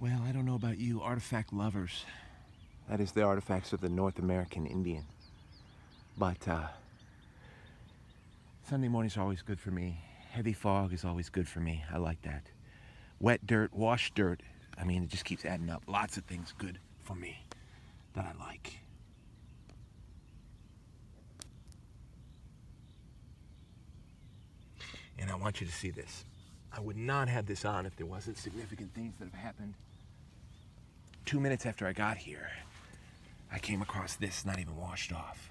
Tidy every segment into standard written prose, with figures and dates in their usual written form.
Well, I don't know about you artifact lovers. That is the artifacts of the North American Indian. But Sunday mornings are always good for me. Heavy fog is always good for me. I like that. Wet dirt, washed dirt. I mean, it just keeps adding up. Lots of things good for me that I like. And I want you to see this. I would not have this on if there wasn't significant things that have happened. 2 minutes after I got here, I came across this not even washed off.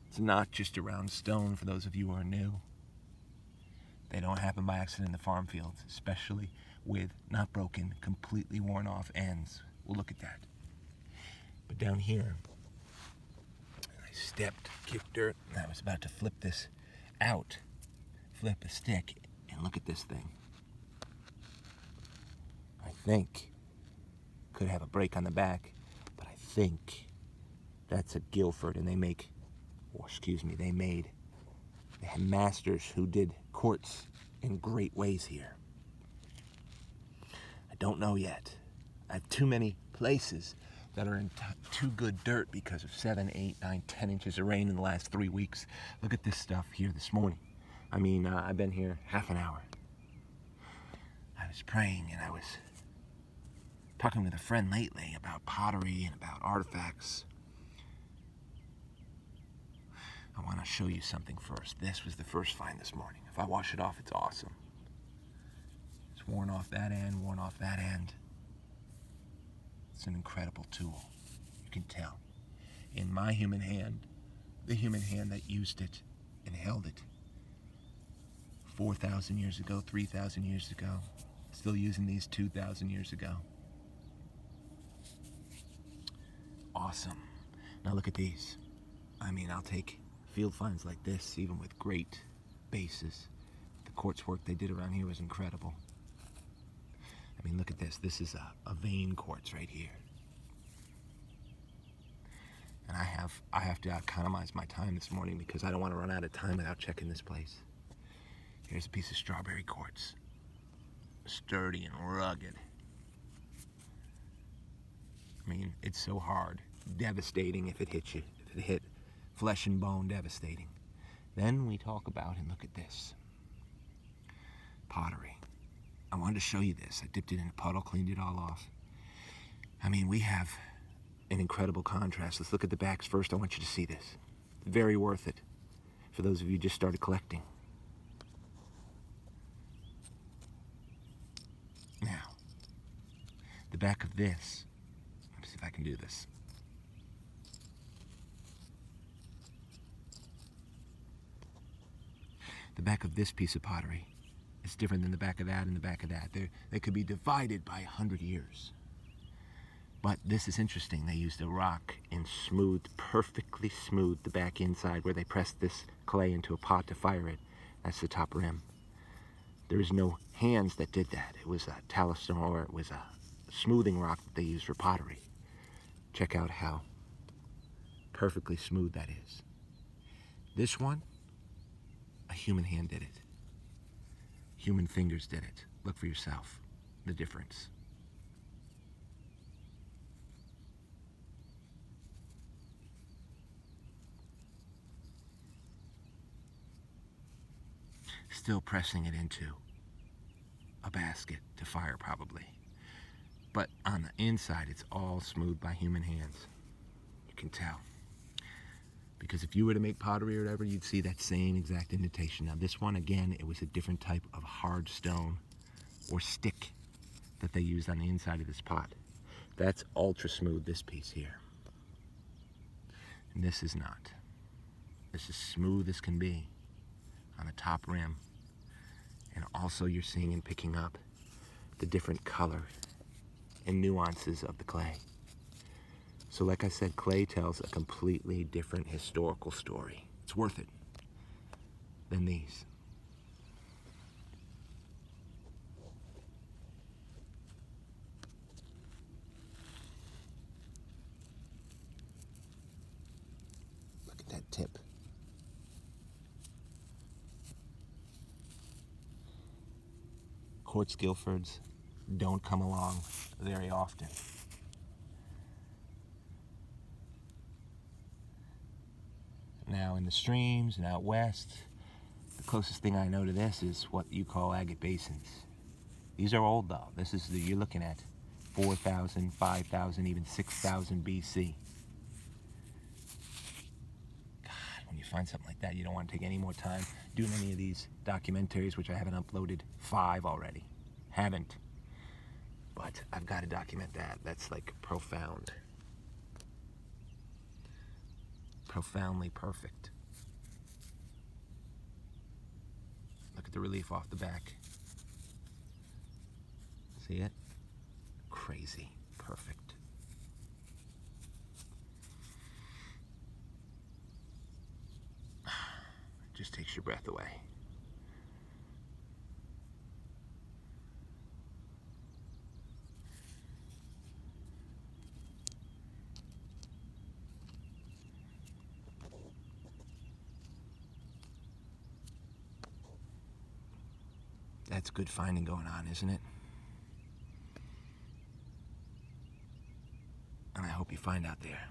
It's not just a round stone for those of you who are new. They don't happen by accident in the farm fields, especially with not broken, completely worn off ends. We'll look at that. But down here, I stepped, kicked dirt, and I was about to flip this out. Flip a stick, and look at this thing. I think could have a break on the back, but I think that's a Guilford, and they had masters who did quartz in great ways here. I don't know yet. I have too many places that are in too good dirt because of 7, 8, 9, 10 inches of rain in the last 3 weeks. Look at this stuff here this morning. I mean, I've been here half an hour. I was praying and I was talking with a friend lately about pottery and about artifacts. I want to show you something first. This was the first find this morning. If I wash it off, it's awesome. It's worn off that end, worn off that end. It's an incredible tool. You can tell. In my human hand, the human hand that used it and held it 4,000 years ago, 3,000 years ago, still using these 2,000 years ago. Awesome. Now look at these. I mean, I'll take field finds like this, even with great bases. The quartz work they did around here was incredible. I mean, look at this. This is a vein quartz right here. And I have to economize my time this morning because I don't want to run out of time without checking this place. Here's a piece of strawberry quartz. Sturdy and rugged. I mean, it's so hard. Devastating if it hits you. If it hit flesh and bone, devastating. Then we talk about, and look at this. Pottery. I wanted to show you this. I dipped it in a puddle, cleaned it all off. I mean, we have an incredible contrast. Let's look at the backs first. I want you to see this. Very worth it for those of you who just started collecting. Now, the back of this. Let me see if I can do this. The back of this piece of pottery is different than the back of that and the back of that. They could be divided by 100 years. But this is interesting. They used a rock and perfectly smoothed the back inside where they pressed this clay into a pot to fire it. That's the top rim. There is no hands that did that. It was a talistone, or it was a smoothing rock that they used for pottery. Check out how perfectly smooth that is. This one, a human hand did it. Human fingers did it. Look for yourself, the difference. Still pressing it into a basket to fire probably. But on the inside, it's all smooth by human hands. You can tell. Because if you were to make pottery or whatever, you'd see that same exact indentation. Now this one, again, it was a different type of hard stone or stick that they used on the inside of this pot. That's ultra smooth, this piece here. And this is not. This is smooth as can be on the top rim. And also you're seeing and picking up the different color and nuances of the clay. So like I said, clay tells a completely different historical story. It's worth it than these. Look at that tip. Quartz Guilfords, don't come along very often. Now in the streams and out west, the closest thing I know to this is what you call Agate Basins. These are old though. You're looking at 4,000, 5,000, even 6,000 BC. God, when you find something like that, you don't want to take any more time doing any of these documentaries, which I haven't uploaded 5 already. Haven't. But I've got to document that. That's like profound. Profoundly perfect. Look at the relief off the back. See it? Crazy. Perfect. It just takes your breath away. That's good finding going on, isn't it? And I hope you find out there.